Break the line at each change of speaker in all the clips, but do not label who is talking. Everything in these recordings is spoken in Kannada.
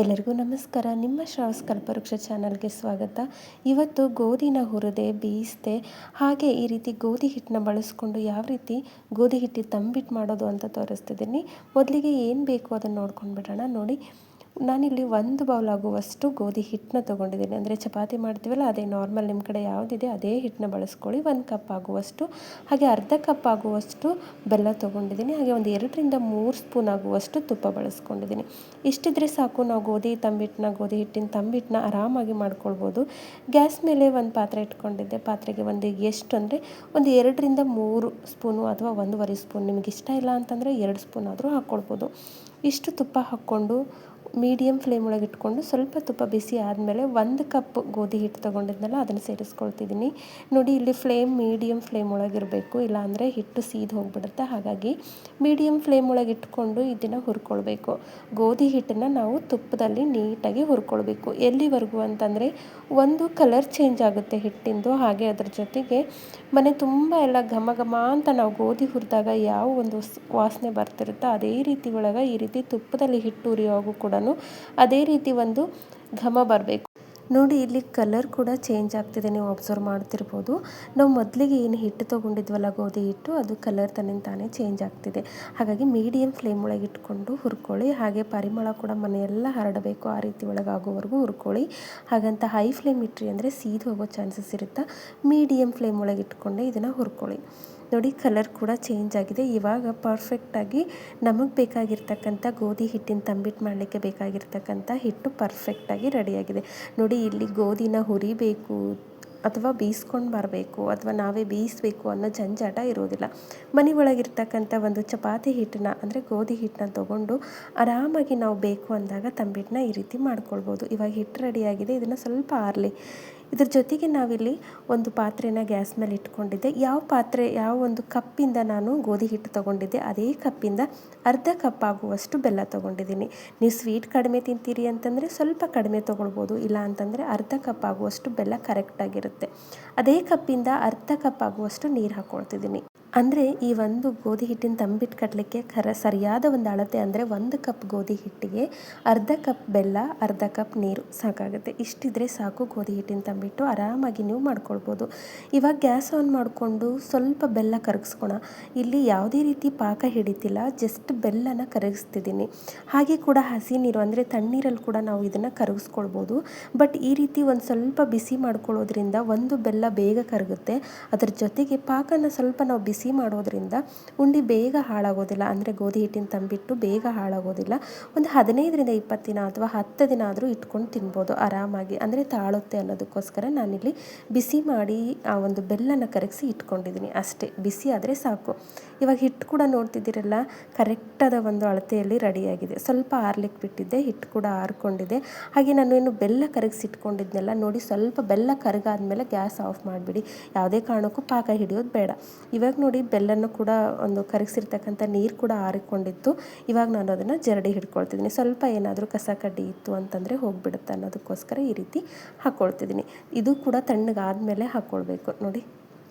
ಎಲ್ಲರಿಗೂ ನಮಸ್ಕಾರ. ನಿಮ್ಮ ಶ್ರಾವಸ್ ಕಲ್ಪವೃಕ್ಷ ಚಾನಲ್ಗೆ ಸ್ವಾಗತ. ಇವತ್ತು ಗೋಧಿನ ಹುರಿದೆ ಬೇಯಿಸಿದೆ, ಹಾಗೆ ಈ ರೀತಿ ಗೋಧಿ ಹಿಟ್ಟನ್ನ ಬಳಸ್ಕೊಂಡು ಯಾವ ರೀತಿ ಗೋಧಿ ಹಿಟ್ಟಿನ ತಂಬಿಟ್ಟು ಮಾಡೋದು ಅಂತ ತೋರಿಸ್ತಿದ್ದೀನಿ. ಮೊದಲಿಗೆ ಏನು ಬೇಕು ಅದನ್ನು ನೋಡ್ಕೊಂಡು ಬಿಡೋಣ. ನೋಡಿ, ನಾನಿಲ್ಲಿ 1 ಬೌಲ್ ಆಗುವಷ್ಟು ಗೋಧಿ ಹಿಟ್ಟನ್ನ ತೊಗೊಂಡಿದ್ದೀನಿ. ಅಂದರೆ ಚಪಾತಿ ಮಾಡ್ತೀವಲ್ಲ, ಅದೇ ನಾರ್ಮಲ್ ನಿಮ್ಮ ಕಡೆ ಯಾವುದಿದೆ ಅದೇ ಹಿಟ್ಟನ್ನ ಬಳಸ್ಕೊಳ್ಳಿ. 1 ಕಪ್ ಆಗುವಷ್ಟು, ಹಾಗೆ ಅರ್ಧ ಕಪ್ ಆಗುವಷ್ಟು ಬೆಲ್ಲ ತೊಗೊಂಡಿದ್ದೀನಿ. ಹಾಗೆ ಒಂದು 2ರಿಂದ 3 ಸ್ಪೂನ್ ಆಗುವಷ್ಟು ತುಪ್ಪ ಬಳಸ್ಕೊಂಡಿದ್ದೀನಿ. ಇಷ್ಟಿದ್ರೆ ಸಾಕು, ನಾವು ಗೋಧಿ ಹಿಟ್ಟಿನ ತಂಬಿಟ್ಟನ್ನ ಆರಾಮಾಗಿ ಮಾಡ್ಕೊಳ್ಬೋದು. ಗ್ಯಾಸ್ ಮೇಲೆ ಒಂದು ಪಾತ್ರೆ ಇಟ್ಕೊಂಡಿದ್ದೆ. ಪಾತ್ರೆಗೆ ಎಷ್ಟು ಅಂದರೆ ಒಂದು 2ರಿಂದ 3 ಸ್ಪೂನು ಅಥವಾ 1.5 ಸ್ಪೂನ್, ನಿಮಗೆ ಇಷ್ಟ ಇಲ್ಲ ಅಂತಂದರೆ 2 ಸ್ಪೂನ್ ಆದರೂ ಹಾಕ್ಕೊಳ್ಬೋದು. ಇಷ್ಟು ತುಪ್ಪ ಹಾಕ್ಕೊಂಡು ಮೀಡಿಯಮ್ ಫ್ಲೇಮ್ ಒಳಗೆ ಇಟ್ಕೊಂಡು ಸ್ವಲ್ಪ ತುಪ್ಪ ಬಿಸಿ ಆದಮೇಲೆ 1 ಕಪ್ ಗೋಧಿ ಹಿಟ್ಟು ತೊಗೊಂಡಿದ್ನಲ್ಲ ಅದನ್ನು ಸೇರಿಸ್ಕೊಳ್ತಿದ್ದೀನಿ. ನೋಡಿ, ಇಲ್ಲಿ ಮೀಡಿಯಮ್ ಫ್ಲೇಮ್ ಒಳಗಿರಬೇಕು, ಇಲ್ಲಾಂದರೆ ಹಿಟ್ಟು ಸೀದು ಹೋಗಿಬಿಡುತ್ತೆ. ಹಾಗಾಗಿ ಮೀಡಿಯಮ್ ಫ್ಲೇಮ್ ಒಳಗೆ ಇಟ್ಕೊಂಡು ಇದನ್ನು ಹುರ್ಕೊಳ್ಬೇಕು. ಗೋಧಿ ಹಿಟ್ಟನ್ನು ನಾವು ತುಪ್ಪದಲ್ಲಿ ನೀಟಾಗಿ ಹುರ್ಕೊಳ್ಬೇಕು. ಎಲ್ಲಿವರೆಗೂ ಅಂತಂದರೆ ಒಂದು ಕಲರ್ ಚೇಂಜ್ ಆಗುತ್ತೆ ಹಿಟ್ಟಿಂದು, ಹಾಗೆ ಅದರ ಜೊತೆಗೆ ಮನೆ ತುಂಬ ಎಲ್ಲ ಘಮ ಘಮ ಅಂತ ನಾವು ಗೋಧಿ ಹುರಿದಾಗ ಯಾವ ಒಂದು ವಾಸನೆ ಬರ್ತಿರುತ್ತೋ ಅದೇ ರೀತಿ ಒಳಗೆ ಈ ರೀತಿ ತುಪ್ಪದಲ್ಲಿ ಹಿಟ್ಟು ಹುರಿಯುವಾಗೂ ಕೂಡ ಅದೇ ರೀತಿ ಒಂದು ಘಮ ಬರಬೇಕು. ನೋಡಿ, ಇಲ್ಲಿ ಕಲರ್ ಕೂಡ ಚೇಂಜ್ ಆಗ್ತಿದೆ, ನೀವು ಅಬ್ಸರ್ವ್ ಮಾಡ್ತಿರ್ಬೋದು. ನಾವು ಮೊದಲಿಗೆ ಏನು ಹಿಟ್ಟು ತೊಗೊಂಡಿದ್ವಲ್ಲ ಗೋಧಿ ಹಿಟ್ಟು, ಅದು ಕಲರ್ ತಾನೇ ಚೇಂಜ್ ಆಗ್ತಿದೆ. ಹಾಗಾಗಿ ಮೀಡಿಯಮ್ ಫ್ಲೇಮ್ ಒಳಗೆ ಇಟ್ಕೊಂಡು ಹುರ್ಕೊಳ್ಳಿ. ಹಾಗೆ ಪರಿಮಳ ಕೂಡ ಮನೆಯೆಲ್ಲ ಹರಡಬೇಕು, ಆ ರೀತಿ ಒಳಗಾಗೋವರೆಗೂ ಹುರ್ಕೊಳ್ಳಿ. ಹಾಗಂತ ಹೈ ಫ್ಲೇಮ್ ಇಟ್ರಿ ಅಂದರೆ ಸೀದು ಹೋಗೋ ಚಾನ್ಸಸ್ ಇರುತ್ತೆ. ಮೀಡಿಯಮ್ ಫ್ಲೇಮ್ ಒಳಗೆ ಇಟ್ಕೊಂಡೆ ಇದನ್ನು ಹುರ್ಕೊಳ್ಳಿ. ನೋಡಿ, ಕಲರ್ ಕೂಡ ಚೇಂಜ್ ಆಗಿದೆ. ಇವಾಗ ಪರ್ಫೆಕ್ಟಾಗಿ ನಮಗೆ ಬೇಕಾಗಿರ್ತಕ್ಕಂಥ ಗೋಧಿ ಹಿಟ್ಟಿನ ತಂಬಿಟ್ಟು ಮಾಡಲಿಕ್ಕೆ ಬೇಕಾಗಿರ್ತಕ್ಕಂಥ ಹಿಟ್ಟು ಪರ್ಫೆಕ್ಟಾಗಿ ರೆಡಿಯಾಗಿದೆ. ನೋಡಿ, ಇಲ್ಲಿ ಗೋಧಿನ ಹುರಿಬೇಕು ಅಥವಾ ಬೇಯಿಸ್ಕೊಂಡು ಬರಬೇಕು ಅಥವಾ ನಾವೇ ಬೇಯಿಸಬೇಕು ಅನ್ನೋ ಜಂಜಾಟ ಇರೋದಿಲ್ಲ. ಮನೆ ಒಳಗಿರ್ತಕ್ಕಂಥ ಒಂದು ಚಪಾತಿ ಹಿಟ್ಟನ್ನ ಅಂದರೆ ಗೋಧಿ ಹಿಟ್ಟನ್ನ ತೊಗೊಂಡು ಆರಾಮಾಗಿ ನಾವು ಬೇಕು ಅಂದಾಗ ತಂಬಿಟ್ಟನ್ನ ಈ ರೀತಿ ಮಾಡ್ಕೊಳ್ಬೋದು. ಇವಾಗ ಹಿಟ್ಟು ರೆಡಿಯಾಗಿದೆ, ಇದನ್ನು ಸ್ವಲ್ಪ ಆರಲಿ. ಇದ್ರ ಜೊತೆಗೆ ನಾವಿಲ್ಲಿ ಒಂದು ಪಾತ್ರೆನ ಗ್ಯಾಸ್ ಮೇಲೆ ಇಟ್ಕೊಂಡಿದ್ದೆ. ಯಾವ ಒಂದು ಕಪ್ಪಿಂದ ನಾನು ಗೋಧಿ ಹಿಟ್ಟು ತೊಗೊಂಡಿದ್ದೆ ಅದೇ ಕಪ್ಪಿಂದ ಅರ್ಧ ಕಪ್ ಆಗುವಷ್ಟು ಬೆಲ್ಲ ತೊಗೊಂಡಿದ್ದೀನಿ. ನೀವು ಸ್ವೀಟ್ ಕಡಿಮೆ ತಿಂತೀರಿ ಅಂತಂದರೆ ಸ್ವಲ್ಪ ಕಡಿಮೆ ತೊಗೊಳ್ಬೋದು, ಇಲ್ಲ ಅಂತಂದರೆ ಅರ್ಧ ಕಪ್ ಆಗುವಷ್ಟು ಬೆಲ್ಲ ಕರೆಕ್ಟಾಗಿರುತ್ತೆ. ಅದೇ ಕಪ್ಪಿಂದ ಅರ್ಧ ಕಪ್ ಆಗುವಷ್ಟು ನೀರು ಹಾಕ್ಕೊಳ್ತಿದ್ದೀನಿ. ಅಂದರೆ ಈ ಒಂದು ಗೋಧಿ ಹಿಟ್ಟಿನ ತಂಬಿಟ್ಟು ಕಟ್ಟಲಿಕ್ಕೆ ಸರಿಯಾದ ಒಂದು ಅಳತೆ ಅಂದರೆ 1 ಕಪ್ ಗೋಧಿ ಹಿಟ್ಟಿಗೆ ಅರ್ಧ ಕಪ್ ಬೆಲ್ಲ, ಅರ್ಧ ಕಪ್ ನೀರು ಸಾಕಾಗುತ್ತೆ. ಇಷ್ಟಿದ್ರೆ ಸಾಕು, ಗೋಧಿ ಹಿಟ್ಟಿನ ತಂಬಿಟ್ಟು ಆರಾಮಾಗಿ ನೀವು ಮಾಡ್ಕೊಳ್ಬೋದು. ಇವಾಗ ಗ್ಯಾಸ್ ಆನ್ ಮಾಡಿಕೊಂಡು ಸ್ವಲ್ಪ ಬೆಲ್ಲ ಕರಗಿಸ್ಕೊಳ. ಇಲ್ಲಿ ಯಾವುದೇ ರೀತಿ ಪಾಕ ಹಿಡಿತಿಲ್ಲ, ಜಸ್ಟ್ ಬೆಲ್ಲನ ಕರಗಿಸ್ತಿದ್ದೀನಿ. ಹಾಗೆ ಕೂಡ ಹಸಿ ನೀರು ಅಂದರೆ ತಣ್ಣೀರಲ್ಲಿ ಕೂಡ ನಾವು ಇದನ್ನು ಕರಗಿಸ್ಕೊಳ್ಬೋದು. ಬಟ್ ಈ ರೀತಿ ಒಂದು ಸ್ವಲ್ಪ ಬಿಸಿ ಮಾಡ್ಕೊಳ್ಳೋದ್ರಿಂದ ಒಂದು ಬೆಲ್ಲ ಬೇಗ ಕರಗುತ್ತೆ. ಅದರ ಜೊತೆಗೆ ಪಾಕನ ಸ್ವಲ್ಪ ನಾವು ಬಿಸಿ ಮಾಡೋದ್ರಿಂದ ಉಂಡೆ ಬೇಗ ಹಾಳಾಗೋದಿಲ್ಲ. ಅಂದರೆ ಗೋಧಿ ಹಿಟ್ಟಿನ ತಂಬಿಟ್ಟು ಬೇಗ ಹಾಳಾಗೋದಿಲ್ಲ. ಒಂದು 15ರಿಂದ 20 ದಿನ ಅಥವಾ 10 ದಿನ ಆದರೂ ಇಟ್ಕೊಂಡು ತಿನ್ಬೋದು ಆರಾಮಾಗಿ. ಅಂದರೆ ತಾಳುತ್ತೆ ಅನ್ನೋದಕ್ಕೋಸ್ಕರ ನಾನಿಲ್ಲಿ ಬಿಸಿ ಮಾಡಿ ಆ ಒಂದು ಬೆಲ್ಲನ ಕರಗಿಸಿ ಇಟ್ಕೊಂಡಿದ್ದೀನಿ ಅಷ್ಟೇ. ಬಿಸಿ ಆದರೆ ಸಾಕು. ಇವಾಗ ಹಿಟ್ಟು ಕೂಡ ನೋಡ್ತಿದ್ದೀರಲ್ಲ, ಕರೆಕ್ಟಾದ ಒಂದು ಅಳತೆಯಲ್ಲಿ ರೆಡಿಯಾಗಿದೆ. ಸ್ವಲ್ಪ ಆರ್ಲಿಕ್ಕೆ ಬಿಟ್ಟಿದ್ದೆ, ಹಿಟ್ಟು ಕೂಡ ಆರ್ಕೊಂಡಿದೆ. ಹಾಗೆ ನಾನು ಏನು ಬೆಲ್ಲ ಕರಗಿಸಿ ಇಟ್ಕೊಂಡಿದ್ನೆಲ್ಲ ನೋಡಿ, ಸ್ವಲ್ಪ ಬೆಲ್ಲ ಕರಗಾದ್ಮೇಲೆ ಗ್ಯಾಸ್ ಆಫ್ ಮಾಡಿಬಿಡಿ. ಯಾವುದೇ ಕಾರಣಕ್ಕೂ ಪಾಕ ಹಿಡಿಯೋದು ಬೇಡ. ಇವಾಗ ನೋಡಿ, ಬೆಲ್ಲನ್ನು ಕೂಡ ಒಂದು ಕರಗಿಸಿರ್ತಕ್ಕಂಥ ನೀರು ಕೂಡ ಆರಿಕೊಂಡಿತ್ತು. ಇವಾಗ ನಾನು ಅದನ್ನು ಜರಡಿ ಹಿಡ್ಕೊಳ್ತಿದ್ದೀನಿ. ಸ್ವಲ್ಪ ಏನಾದರೂ ಕಸ ಕಡ್ಡಿ ಇತ್ತು ಅಂತಂದರೆ ಹೋಗಿಬಿಡುತ್ತೆ ಅನ್ನೋದಕ್ಕೋಸ್ಕರ ಈ ರೀತಿ ಹಾಕ್ಕೊಳ್ತಿದ್ದೀನಿ. ಇದು ಕೂಡ ತಣ್ಣಗಾದ್ಮೇಲೆ ಹಾಕ್ಕೊಳ್ಬೇಕು. ನೋಡಿ,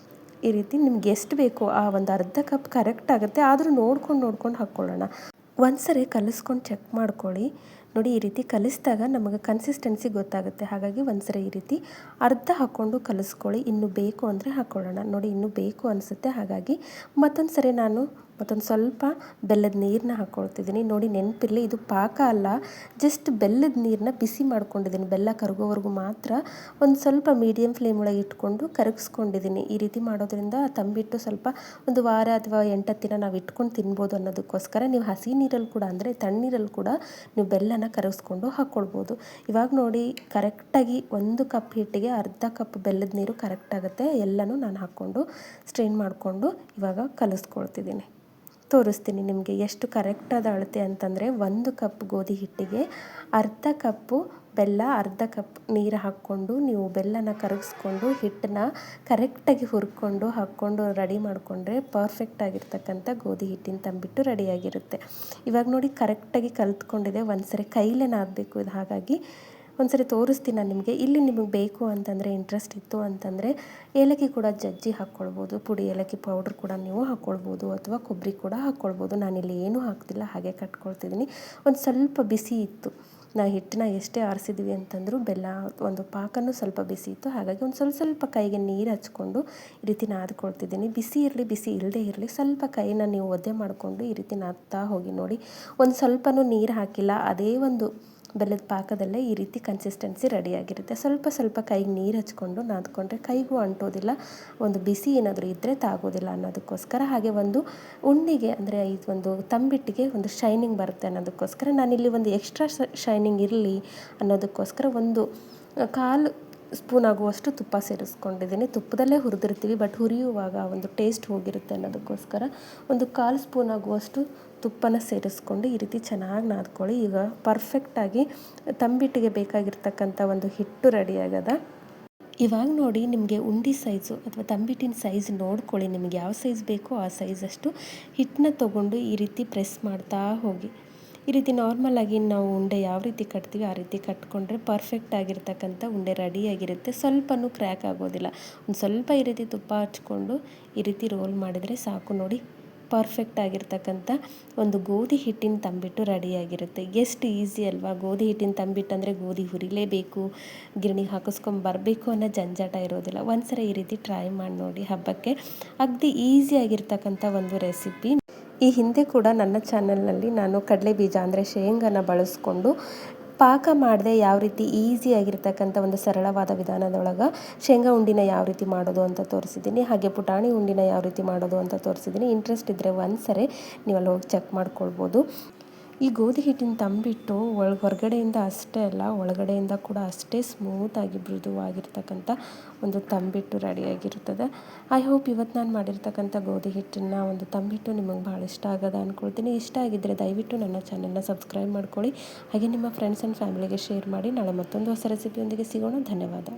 ಈ ರೀತಿ ನಿಮ್ಗೆ ಎಷ್ಟು ಬೇಕೋ ಆ ಒಂದು ಅರ್ಧ ಕಪ್ ಕರೆಕ್ಟ್ ಆಗುತ್ತೆ, ಆದರೂ ನೋಡ್ಕೊಂಡು ಹಾಕ್ಕೊಳ್ಳೋಣ. ಒಂದ್ಸರಿ ಕಲಿಸ್ಕೊಂಡು ಚೆಕ್ ಮಾಡ್ಕೊಳ್ಳಿ. ನೋಡಿ, ಈ ರೀತಿ ಕಲಿಸಿದಾಗ ನಮಗೆ ಕನ್ಸಿಸ್ಟೆನ್ಸಿ ಗೊತ್ತಾಗುತ್ತೆ. ಹಾಗಾಗಿ ಒಂದ್ಸರಿ ಈ ರೀತಿ ಅರ್ಧ ಹಾಕ್ಕೊಂಡು ಕಲಿಸ್ಕೊಳ್ಳಿ. ಇನ್ನೂ ಬೇಕು ಅಂದರೆ ಹಾಕ್ಕೊಳ್ಳೋಣ. ನೋಡಿ, ಇನ್ನೂ ಬೇಕು ಅನಿಸುತ್ತೆ, ಹಾಗಾಗಿ ಮತ್ತೊಂದು ಸರಿ ನಾನು ಸ್ವಲ್ಪ ಬೆಲ್ಲದ ನೀರನ್ನ ಹಾಕ್ಕೊಳ್ತಿದ್ದೀನಿ. ನೋಡಿ, ನೆನಪಿರಲಿ, ಇದು ಪಾಕ ಅಲ್ಲ, ಜಸ್ಟ್ ಬೆಲ್ಲದ ನೀರನ್ನ ಬಿಸಿ ಮಾಡ್ಕೊಂಡಿದ್ದೀನಿ. ಬೆಲ್ಲ ಕರಗೋವರೆಗೂ ಮಾತ್ರ ಒಂದು ಸ್ವಲ್ಪ ಮೀಡಿಯಮ್ ಫ್ಲೇಮ್ ಒಳಗೆ ಇಟ್ಕೊಂಡು ಕರಗಿಸ್ಕೊಂಡಿದ್ದೀನಿ. ಈ ರೀತಿ ಮಾಡೋದ್ರಿಂದ ತಂಬಿಟ್ಟು ಸ್ವಲ್ಪ ಒಂದು ವಾರ ಅಥವಾ 8 ದಿನ ನಾವು ಇಟ್ಕೊಂಡು ತಿನ್ಬೋದು ಅನ್ನೋದಕ್ಕೋಸ್ಕರ. ನೀವು ಹಸಿ ನೀರಲ್ಲಿ ಕೂಡ ಅಂದರೆ ತಣ್ಣೀರಲ್ಲಿ ಕೂಡ ನೀವು ಬೆಲ್ಲನ ಕರಗಿಸ್ಕೊಂಡು ಹಾಕ್ಕೊಳ್ಬೋದು. ಇವಾಗ ನೋಡಿ, ಕರೆಕ್ಟಾಗಿ 1 ಕಪ್ ಹಿಟ್ಟಿಗೆ ಅರ್ಧ ಕಪ್ ಬೆಲ್ಲದ ನೀರು ಕರೆಕ್ಟ್ ಆಗುತ್ತೆ. ಎಲ್ಲನೂ ನಾನು ಹಾಕ್ಕೊಂಡು ಸ್ಟ್ರೈನ್ ಮಾಡಿಕೊಂಡು ಇವಾಗ ಕಲಿಸ್ಕೊಳ್ತಿದ್ದೀನಿ. ತೋರಿಸ್ತೀನಿ ನಿಮಗೆ ಎಷ್ಟು ಕರೆಕ್ಟಾದ ಅಳತೆ ಅಂತಂದರೆ 1 ಕಪ್ ಗೋಧಿ ಹಿಟ್ಟಿಗೆ ಅರ್ಧ ಕಪ್ಪು ಬೆಲ್ಲ, ಅರ್ಧ ಕಪ್ ನೀರು ಹಾಕ್ಕೊಂಡು ನೀವು ಬೆಲ್ಲನ ಕರಗಿಸ್ಕೊಂಡು ಹಿಟ್ಟನ್ನ ಕರೆಕ್ಟಾಗಿ ಹುರ್ಕೊಂಡು ಹಾಕ್ಕೊಂಡು ರೆಡಿ ಮಾಡಿಕೊಂಡ್ರೆ ಪರ್ಫೆಕ್ಟಾಗಿರ್ತಕ್ಕಂಥ ಗೋಧಿ ಹಿಟ್ಟಿನ ತಂಬಿಟ್ಟು ರೆಡಿಯಾಗಿರುತ್ತೆ. ಇವಾಗ ನೋಡಿ, ಕರೆಕ್ಟಾಗಿ ಕಲಿತ್ಕೊಂಡಿದೆ. ಒಂದ್ಸರಿ ಕೈಲೇ ನಾದಬೇಕು ಇದು. ಹಾಗಾಗಿ ಒಂದ್ಸರಿ ತೋರಿಸ್ತೀನಿ ನಾನು ನಿಮಗೆ. ಇಲ್ಲಿ ನಿಮಗೆ ಬೇಕು ಅಂತಂದರೆ, ಇಂಟ್ರೆಸ್ಟ್ ಇತ್ತು ಅಂತಂದರೆ ಏಲಕ್ಕಿ ಕೂಡ ಜಜ್ಜಿ ಹಾಕ್ಕೊಳ್ಬೋದು. ಪುಡಿ ಏಲಕ್ಕಿ ಪೌಡ್ರ್ ಕೂಡ ನೀವು ಹಾಕ್ಕೊಳ್ಬೋದು, ಅಥವಾ ಕೊಬ್ಬರಿ ಕೂಡ ಹಾಕ್ಕೊಳ್ಬೋದು. ನಾನಿಲ್ಲಿ ಏನೂ ಹಾಕ್ತಿಲ್ಲ, ಹಾಗೆ ಕಟ್ಕೊಳ್ತಿದ್ದೀನಿ. ಒಂದು ಸ್ವಲ್ಪ ಬಿಸಿ ಇತ್ತು. ಹಿಟ್ಟನ್ನ ಎಷ್ಟೇ ಆರಿಸಿದ್ವಿ ಅಂತಂದರೂ ಬೆಲ್ಲ ಒಂದು ಪಾಕನೂ ಸ್ವಲ್ಪ ಬಿಸಿ ಇತ್ತು. ಹಾಗಾಗಿ ಒಂದು ಸ್ವಲ್ಪ ಕೈಗೆ ನೀರು ಹಚ್ಕೊಂಡು ಈ ರೀತಿ ನಾದ್ಕೊಳ್ತಿದ್ದೀನಿ. ಬಿಸಿ ಇರಲಿ ಬಿಸಿ ಇಲ್ಲದೇ ಇರಲಿ ಸ್ವಲ್ಪ ಕೈನ ನೀವು ಒದ್ದೆ ಮಾಡಿಕೊಂಡು ಈ ರೀತಿ ನಾದ್ತಾ ಹೋಗಿ ನೋಡಿ. ಒಂದು ಸ್ವಲ್ಪನೂ ನೀರು ಹಾಕಿಲ್ಲ, ಅದೇ ಒಂದು ಬೆಲ್ಲದ ಪಾಕದಲ್ಲೇ ಈ ರೀತಿ ಕನ್ಸಿಸ್ಟೆನ್ಸಿ ರೆಡಿಯಾಗಿರುತ್ತೆ. ಸ್ವಲ್ಪ ಕೈಗೆ ನೀರು ಹಚ್ಕೊಂಡು ನಾದ್ಕೊಂಡ್ರೆ ಕೈಗೂ ಅಂಟೋದಿಲ್ಲ, ಒಂದು ಬಿಸಿ ಏನಾದರೂ ಇದ್ದರೆ ತಾಗೋದಿಲ್ಲ ಅನ್ನೋದಕ್ಕೋಸ್ಕರ. ಹಾಗೆ ಒಂದು ಉಂಡಿಗೆ ಅಂದರೆ ಒಂದು ತಂಬಿಟ್ಟಿಗೆ ಒಂದು ಶೈನಿಂಗ್ ಬರುತ್ತೆ ಅನ್ನೋದಕ್ಕೋಸ್ಕರ ನಾನಿಲ್ಲಿ ಒಂದು ಎಕ್ಸ್ಟ್ರಾ ಶೈನಿಂಗ್ ಇರಲಿ ಅನ್ನೋದಕ್ಕೋಸ್ಕರ ಒಂದು 1/4 ಸ್ಪೂನ್ ಆಗುವಷ್ಟು ತುಪ್ಪ ಸೇರಿಸ್ಕೊಂಡಿದ್ದೀನಿ. ತುಪ್ಪದಲ್ಲೇ ಹುರಿದಿರ್ತೀವಿ, ಬಟ್ ಹುರಿಯುವಾಗ ಒಂದು ಟೇಸ್ಟ್ ಹೋಗಿರುತ್ತೆ ಅನ್ನೋದಕ್ಕೋಸ್ಕರ ಒಂದು 1/4 ಸ್ಪೂನ್ ಆಗುವಷ್ಟು ತುಪ್ಪನ ಸೇರಿಸ್ಕೊಂಡು ಈ ರೀತಿ ಚೆನ್ನಾಗಿ ನಾದ್ಕೊಳ್ಳಿ. ಈಗ ಪರ್ಫೆಕ್ಟಾಗಿ ತಂಬಿಟ್ಟಿಗೆ ಬೇಕಾಗಿರ್ತಕ್ಕಂಥ ಒಂದು ಹಿಟ್ಟು ರೆಡಿ ಆಗದ. ಇವಾಗ ನೋಡಿ ನಿಮಗೆ ಉಂಡಿ ಸೈಜು ಅಥವಾ ತಂಬಿಟ್ಟಿನ ಸೈಜ್ ನೋಡ್ಕೊಳ್ಳಿ. ನಿಮಗೆ ಯಾವ ಸೈಜ್ ಬೇಕೋ ಆ ಸೈಜಷ್ಟು ಹಿಟ್ಟನ್ನ ತೊಗೊಂಡು ಈ ರೀತಿ ಪ್ರೆಸ್ ಮಾಡ್ತಾ ಹೋಗಿ. ಈ ರೀತಿ ನಾರ್ಮಲಾಗಿ ನಾವು ಉಂಡೆ ಯಾವ ರೀತಿ ಕಟ್ತೀವಿ ಆ ರೀತಿ ಕಟ್ಕೊಂಡ್ರೆ ಪರ್ಫೆಕ್ಟ್ ಆಗಿರ್ತಕ್ಕಂಥ ಉಂಡೆ ರೆಡಿಯಾಗಿರುತ್ತೆ. ಸ್ವಲ್ಪನೂ ಕ್ರ್ಯಾಕ್ ಆಗೋದಿಲ್ಲ. ಒಂದು ಸ್ವಲ್ಪ ಈ ರೀತಿ ತುಪ್ಪ ಹಚ್ಕೊಂಡು ಈ ರೀತಿ ರೋಲ್ ಮಾಡಿದರೆ ಸಾಕು ನೋಡಿ. ಪರ್ಫೆಕ್ಟ್ ಆಗಿರ್ತಕ್ಕಂಥ ಒಂದು ಗೋಧಿ ಹಿಟ್ಟಿನ ತಂಬಿಟ್ಟು ರೆಡಿಯಾಗಿರುತ್ತೆ. ಎಷ್ಟು ಈಸಿ ಅಲ್ವಾ. ಗೋಧಿ ಹಿಟ್ಟಿನ ತಂಬಿಟ್ಟು ಅಂದರೆ ಗೋಧಿ ಹುರಿಲೇಬೇಕು, ಗಿರಣಿಗೆ ಹಾಕಿಸ್ಕೊಂಡು ಬರಬೇಕು ಅನ್ನೋ ಜಂಜಾಟ ಇರೋದಿಲ್ಲ. ಒಂದ್ಸರಿ ಈ ರೀತಿ ಟ್ರೈ ಮಾಡಿ ನೋಡಿ. ಹಬ್ಬಕ್ಕೆ ಅಗದಿ ಈಸಿಯಾಗಿರ್ತಕ್ಕಂಥ ಒಂದು ರೆಸಿಪಿ. ಈ ಹಿಂದೆ ಕೂಡ ನನ್ನ ಚಾನಲ್ನಲ್ಲಿ ನಾನು ಕಡಲೆ ಬೀಜ ಅಂದರೆ ಶೇಂಗಾನ ಬಳಸ್ಕೊಂಡು ಪಾಕ ಮಾಡಿದೆ, ಯಾವ ರೀತಿ ಈಸಿಯಾಗಿರ್ತಕ್ಕಂಥ ಒಂದು ಸರಳವಾದ ವಿಧಾನದೊಳಗೆ ಶೇಂಗಾ ಉಂಡಿನ ಯಾವ ರೀತಿ ಮಾಡೋದು ಅಂತ ತೋರಿಸಿದ್ದೀನಿ. ಹಾಗೆ ಪುಟಾಣಿ ಉಂಡಿನ ಯಾವ ರೀತಿ ಮಾಡೋದು ಅಂತ ತೋರಿಸಿದ್ದೀನಿ. ಇಂಟ್ರೆಸ್ಟ್ ಇದ್ದರೆ ಒಂದ್ಸರಿ ನೀವು ಅಲ್ಲಿ ಹೋಗಿ ಚೆಕ್ ಮಾಡ್ಕೊಳ್ಬೋದು. ಈ ಗೋಧಿ ಹಿಟ್ಟಿನ ತಂಬಿಟ್ಟು ಹೊರಗಡೆಯಿಂದ ಅಷ್ಟೇ ಅಲ್ಲ, ಒಳಗಡೆಯಿಂದ ಕೂಡ ಅಷ್ಟೇ ಸ್ಮೂತಾಗಿ ಮೃದುವಾಗಿರ್ತಕ್ಕಂಥ ಒಂದು ತಂಬಿಟ್ಟು ರೆಡಿಯಾಗಿರ್ತದೆ. ಐ ಹೋಪ್ ಇವತ್ತು ನಾನು ಮಾಡಿರ್ತಕ್ಕಂಥ ಗೋಧಿ ಹಿಟ್ಟಿನ ಒಂದು ತಂಬಿಟ್ಟು ನಿಮಗೆ ಭಾಳ ಇಷ್ಟ ಆಗೋದ ಅಂದ್ಕೊಳ್ತೀನಿ. ಇಷ್ಟ ಆಗಿದ್ದರೆ ದಯವಿಟ್ಟು ನನ್ನ ಚಾನಲ್ನ ಸಬ್ಸ್ಕ್ರೈಬ್ ಮಾಡ್ಕೊಳ್ಳಿ. ಹಾಗೆ ನಿಮ್ಮ ಫ್ರೆಂಡ್ಸ್ ಆ್ಯಂಡ್ ಫ್ಯಾಮಿಲಿಗೆ ಶೇರ್ ಮಾಡಿ. ನಾಳೆ ಮತ್ತೊಂದು ಹೊಸ ರೆಸಿಪಿಯೊಂದಿಗೆ ಸಿಗೋಣ. ಧನ್ಯವಾದ.